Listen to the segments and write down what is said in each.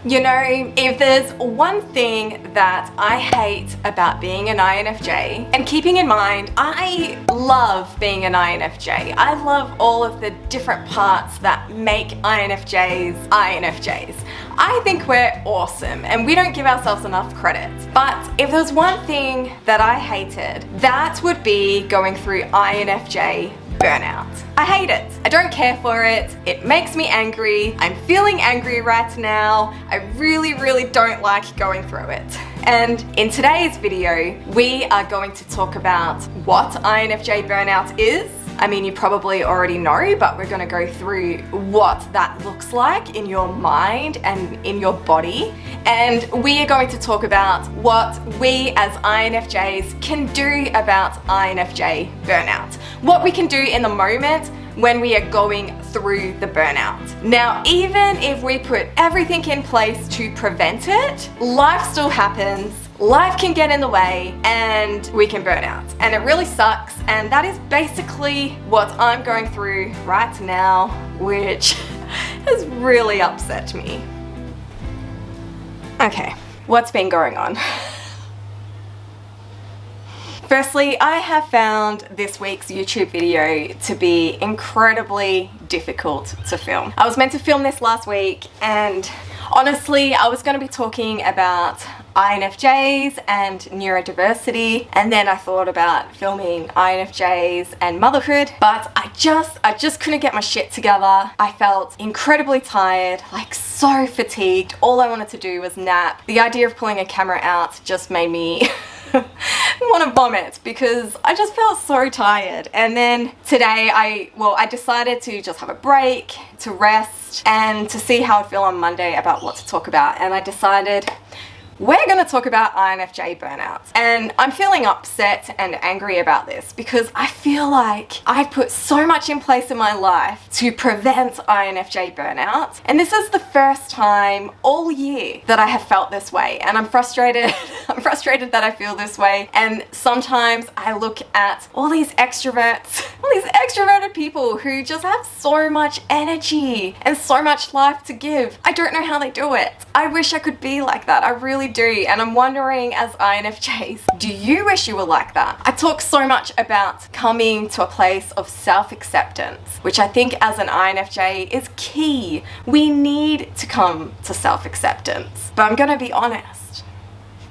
You know, if there's one thing that I hate about being an INFJ, and keeping in mind, I love being an INFJ. I love all of the different parts that make INFJs INFJs. I think we're awesome and we don't give ourselves enough credit. But if there's one thing that I hated, that would be going through INFJ burnout. I hate it. I don't care for it. It makes me angry. I'm feeling angry right now. I really don't like going through it. And in today's video, we are going to talk about what INFJ burnout is. I mean, you probably already know, but we're going to go through what that looks like in your mind and in your body. And we are going to talk about what we as INFJs can do about INFJ burnout. What we can do in the moment when we are going through the burnout. Now, even if we put everything in place to prevent it, life still happens. Life can get in the way and we can burn out. And it really sucks. And that is basically what I'm going through right now, which has really upset me. Okay, what's been going on? Firstly, I have found this week's YouTube video to be incredibly difficult to film. I was meant to film this last week, and honestly, I was going to be talking about INFJs and neurodiversity, and then I thought about filming INFJs and motherhood, but I just couldn't get my shit together. I felt incredibly tired, like so fatigued. All I wanted to do was nap. The idea of pulling a camera out just made me want to vomit because I just felt so tired. And then today I decided to just have a break, to rest, and to see how I'd feel on Monday about what to talk about. And I decided we're going to talk about INFJ burnout. And I'm feeling upset and angry about this because I feel like I put so much in place in my life to prevent INFJ burnout. And this is the first time all year that I have felt this way. And I'm frustrated. I'm frustrated that I feel this way. And sometimes I look at all these extroverts, all these extroverted people who just have so much energy and so much life to give. I don't know how they do it. I wish I could be like that. I really do. And I'm wondering, as INFJs, do you wish you were like that? I talk so much about coming to a place of self-acceptance, which I think as an INFJ is key. We need to come to self-acceptance. But I'm gonna be honest,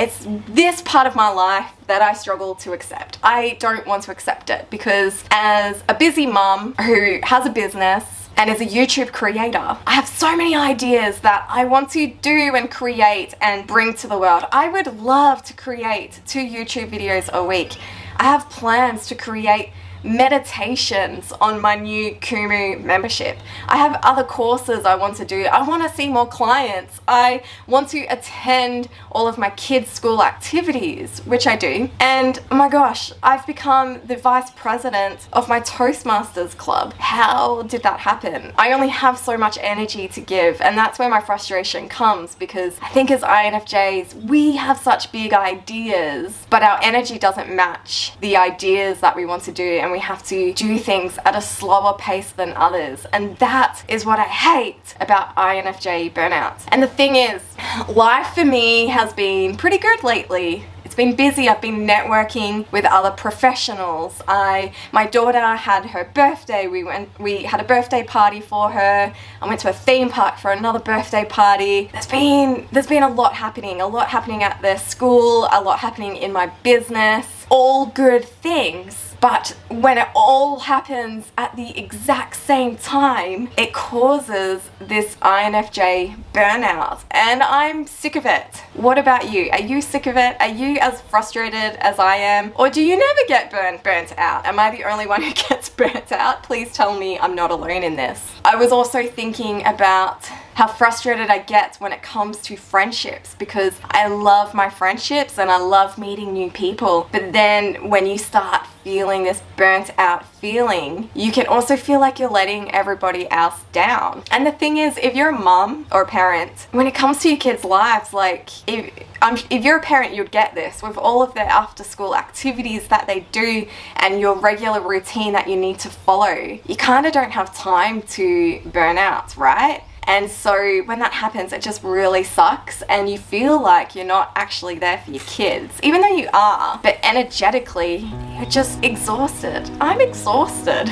it's this part of my life that I struggle to accept. I don't want to accept it because as a busy mum who has a business and as a YouTube creator, I have so many ideas that I want to do and create and bring to the world. I would love to create 2 YouTube videos a week. I have plans to create meditations on my new Kumu membership. I have other courses I want to do. I want to see more clients. I want to attend all of my kids' school activities, which I do. And oh my gosh, I've become the vice president of my Toastmasters club. How did that happen? I only have so much energy to give, and that's where my frustration comes, because I think as INFJs, we have such big ideas, but our energy doesn't match the ideas that we want to do, and we have to do things at a slower pace than others. And that is what I hate about INFJ burnout. And the thing is, life for me has been pretty good lately. It's been busy. I've been networking with other professionals. My daughter had her birthday. We had a birthday party for her. I went to a theme park for another birthday party. There's been a lot happening at the school, a lot happening in my business. All good things. But when it all happens at the exact same time, it causes this INFJ burnout. And I'm sick of it. What about you? Are you sick of it? Are you as frustrated as I am? Or do you never get burnt out? Am I the only one who gets burnt out? Please tell me I'm not alone in this. I was also thinking about how frustrated I get when it comes to friendships, because I love my friendships and I love meeting new people. But then when you start feeling this burnt out feeling, you can also feel like you're letting everybody else down. And the thing is, if you're a mom or a parent, when it comes to your kids' lives, like if you're a parent, you'd get this with all of their after school activities that they do and your regular routine that you need to follow. You kind of don't have time to burn out, right? And so when that happens, it just really sucks, and you feel like you're not actually there for your kids, even though you are, but energetically, you're just exhausted. I'm exhausted.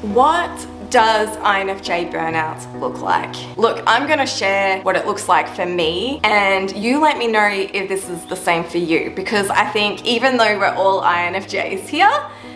What does INFJ burnout look like? Look, I'm gonna share what it looks like for me, and you let me know if this is the same for you, because I think even though we're all INFJs here,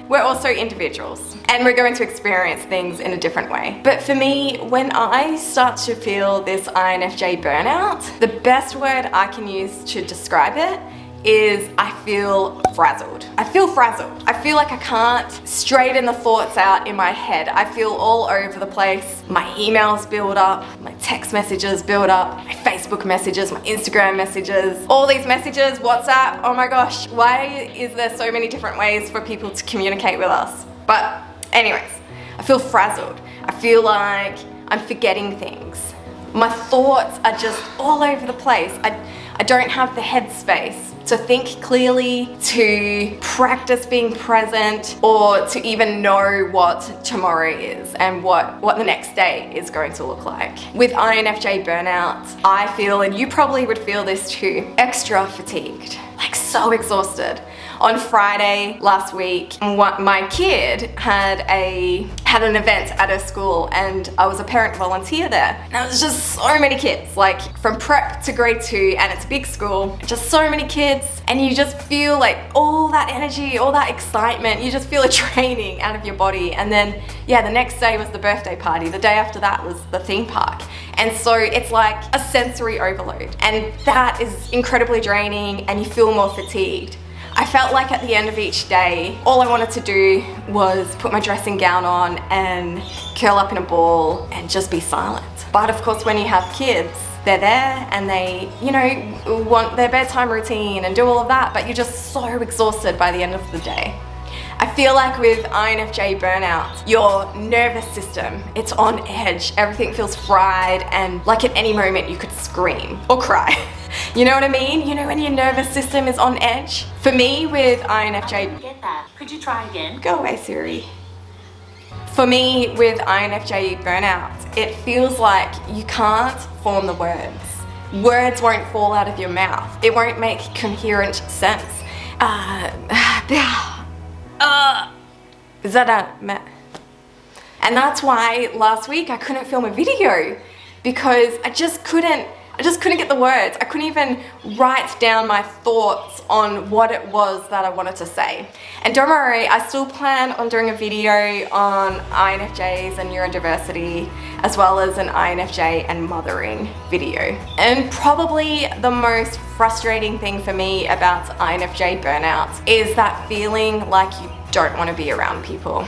we're also individuals, and we're going to experience things in a different way. But for me, when I start to feel this INFJ burnout, the best word I can use to describe it is I feel frazzled. I feel frazzled. I feel like I can't straighten the thoughts out in my head. I feel all over the place. My emails build up, my text messages build up, my Facebook messages, my Instagram messages, all these messages, WhatsApp. Oh my gosh, why is there so many different ways for people to communicate with us? But anyways, I feel frazzled. I feel like I'm forgetting things. My thoughts are just all over the place. I don't have the headspace to think clearly, to practice being present, or to even know what tomorrow is and what the next day is going to look like. With INFJ burnout, I feel, and you probably would feel this too, extra fatigued, like so exhausted. On Friday last week, my kid had an event at her school, and I was a parent volunteer there. And there was just so many kids, like from prep to grade 2, and it's a big school, just so many kids, and you just feel like all that energy, all that excitement, you just feel a draining out of your body. And then, yeah, the next day was the birthday party. The day after that was the theme park. And so it's like a sensory overload, and that is incredibly draining, and you feel more fatigued. I felt like at the end of each day, all I wanted to do was put my dressing gown on and curl up in a ball and just be silent. But of course, when you have kids, they're there and they, you know, want their bedtime routine and do all of that, but you're just so exhausted by the end of the day. I feel like with INFJ burnout, your nervous system, it's on edge. Everything feels fried, and like at any moment you could scream or cry. You know what I mean? You know when your nervous system is on edge? For me with INFJ... I didn't get that. Could you try again? Go away, Siri. For me with INFJ burnout, it feels like you can't form the words. Words won't fall out of your mouth. It won't make coherent sense. And that's why last week I couldn't film a video, because I just couldn't get the words. I couldn't even write down my thoughts on what it was that I wanted to say. And don't worry, I still plan on doing a video on INFJs and neurodiversity, as well as an INFJ and mothering video. And probably the most frustrating thing for me about INFJ burnout is that feeling like you don't want to be around people.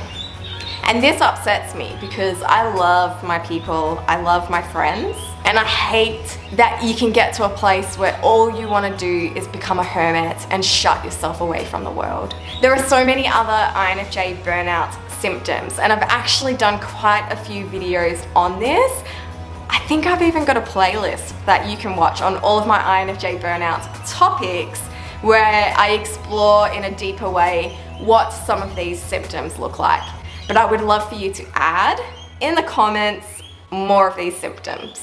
And this upsets me because I love my people, I love my friends, and I hate that you can get to a place where all you want to do is become a hermit and shut yourself away from the world. There are so many other INFJ burnout symptoms, and I've actually done quite a few videos on this. I think I've even got a playlist that you can watch on all of my INFJ burnout topics, where I explore in a deeper way what some of these symptoms look like. But I would love for you to add in the comments more of these symptoms.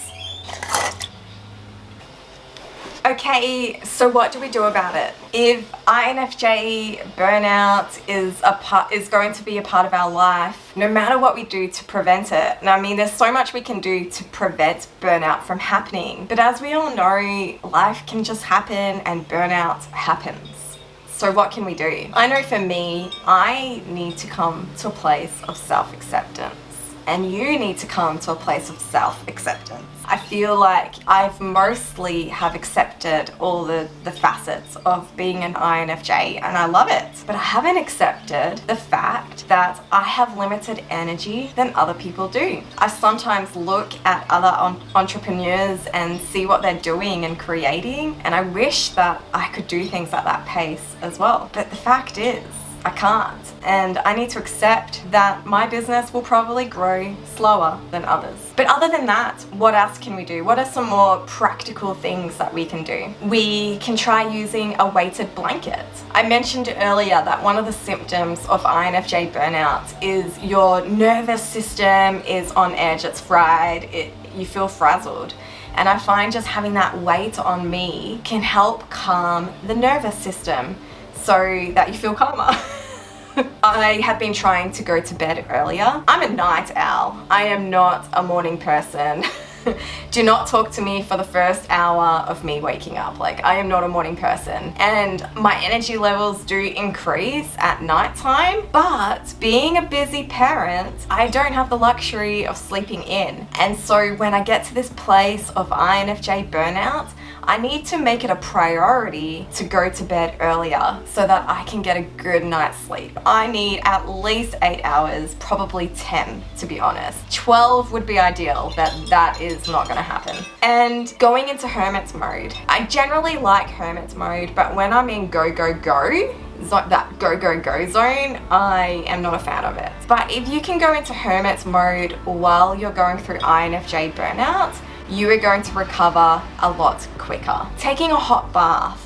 Okay, so what do we do about it? If INFJ burnout is going to be a part of our life, no matter what we do to prevent it. And I mean, there's so much we can do to prevent burnout from happening. But as we all know, life can just happen and burnout happens. So what can we do? I know for me, I need to come to a place of self-acceptance, and you need to come to a place of self-acceptance. I feel like I've mostly have accepted all the facets of being an INFJ, and I love it. But I haven't accepted the fact that I have limited energy than other people do. I sometimes look at other entrepreneurs and see what they're doing and creating, and I wish that I could do things at that pace as well. But the fact is, I can't. And I need to accept that my business will probably grow slower than others. But other than that, what else can we do? What are some more practical things that we can do? We can try using a weighted blanket. I mentioned earlier that one of the symptoms of INFJ burnout is your nervous system is on edge, it's fried, you feel frazzled. And I find just having that weight on me can help calm the nervous system so that you feel calmer. I have been trying to go to bed earlier. I'm a night owl. I am not a morning person. Do not talk to me for the first hour of me waking up. Like, I am not a morning person. And my energy levels do increase at nighttime, but being a busy parent, I don't have the luxury of sleeping in. And so when I get to this place of INFJ burnout, I need to make it a priority to go to bed earlier so that I can get a good night's sleep. I need at least 8 hours, probably 10 to be honest. 12 would be ideal, but that is not gonna happen. And going into hermit's mode. I generally like hermit's mode, but when I'm in go, that go zone, I am not a fan of it. But if you can go into hermit's mode while you're going through INFJ burnout, you are going to recover a lot quicker. Taking a hot bath.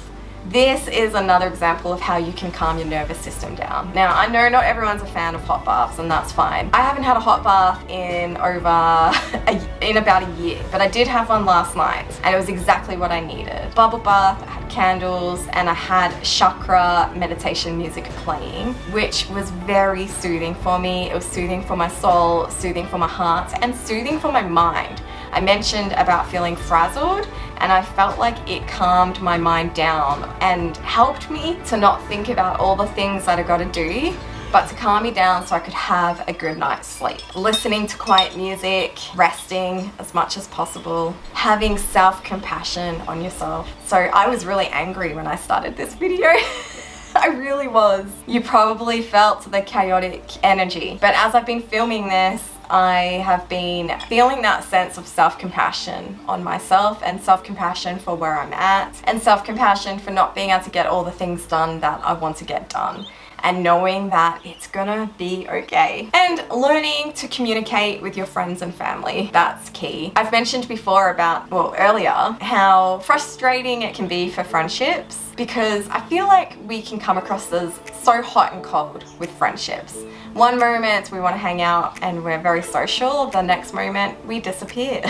This is another example of how you can calm your nervous system down. Now, I know not everyone's a fan of hot baths, and that's fine. I haven't had a hot bath in about a year, but I did have one last night, and it was exactly what I needed. Bubble bath, I had candles, and I had chakra meditation music playing, which was very soothing for me. It was soothing for my soul, soothing for my heart, and soothing for my mind. I mentioned about feeling frazzled, and I felt like it calmed my mind down and helped me to not think about all the things that I got to do, but to calm me down so I could have a good night's sleep. Listening to quiet music, resting as much as possible, having self-compassion on yourself. So I was really angry when I started this video. I really was. You probably felt the chaotic energy, but as I've been filming this, I have been feeling that sense of self-compassion on myself, and self-compassion for where I'm at, and self-compassion for not being able to get all the things done that I want to get done, and knowing that it's gonna be okay. And learning to communicate with your friends and family, that's key. I've mentioned before earlier, how frustrating it can be for friendships, because I feel like we can come across as so hot and cold with friendships. One moment we want to hang out and we're very social, the next moment we disappear.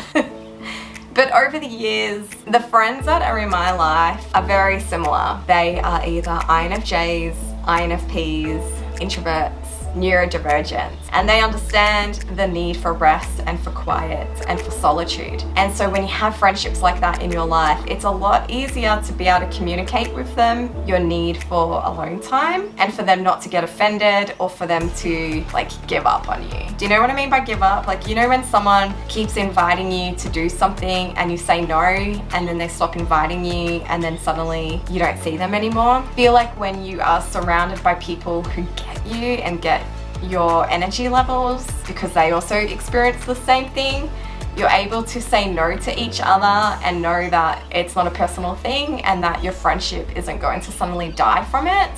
But over the years, the friends that are in my life are very similar. They are either INFJs, INFPs, introverts, neurodivergent, and they understand the need for rest and for quiet and for solitude. And so when you have friendships like that in your life, it's a lot easier to be able to communicate with them your need for alone time, and for them not to get offended or for them to like give up on you. Do you know what I mean by give up? Like, you know when someone keeps inviting you to do something and you say no, and then they stop inviting you, and then suddenly you don't see them anymore? I feel like when you are surrounded by people who get you and get your energy levels, because they also experience the same thing, you're able to say no to each other and know that it's not a personal thing and that your friendship isn't going to suddenly die from it.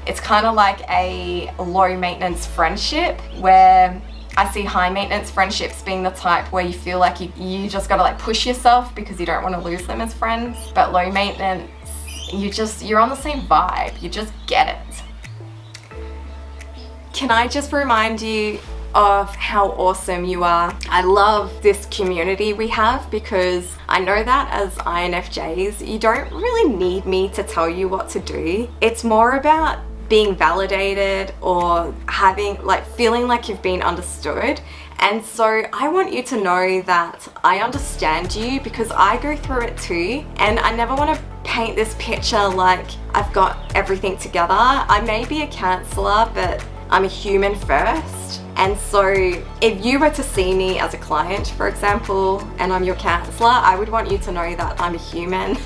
It's kind of like a low maintenance friendship, where I see high maintenance friendships being the type where you feel like you just gotta like push yourself because you don't want to lose them as friends. But low maintenance, you're on the same vibe, you just get it. Can I just remind you of how awesome you are? I love this community we have, because I know that as INFJs, you don't really need me to tell you what to do. It's more about being validated or feeling like you've been understood. And so I want you to know that I understand you, because I go through it too, and I never want to paint this picture like I've got everything together. I may be a counsellor, but I'm a human first. And so if you were to see me as a client, for example, and I'm your counsellor, I would want you to know that I'm a human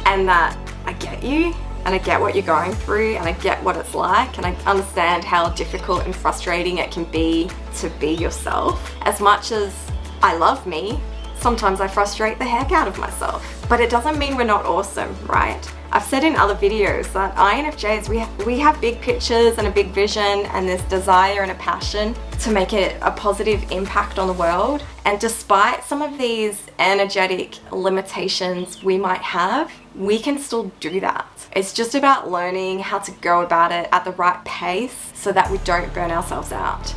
and that I get you, and I get what you're going through, and I get what it's like, and I understand how difficult and frustrating it can be to be yourself. As much as I love me, sometimes I frustrate the heck out of myself. But it doesn't mean we're not awesome, right? I've said in other videos that INFJs, we have big pictures and a big vision and this desire and a passion to make a positive impact on the world. And despite some of these energetic limitations we might have, we can still do that. It's just about learning how to go about it at the right pace so that we don't burn ourselves out.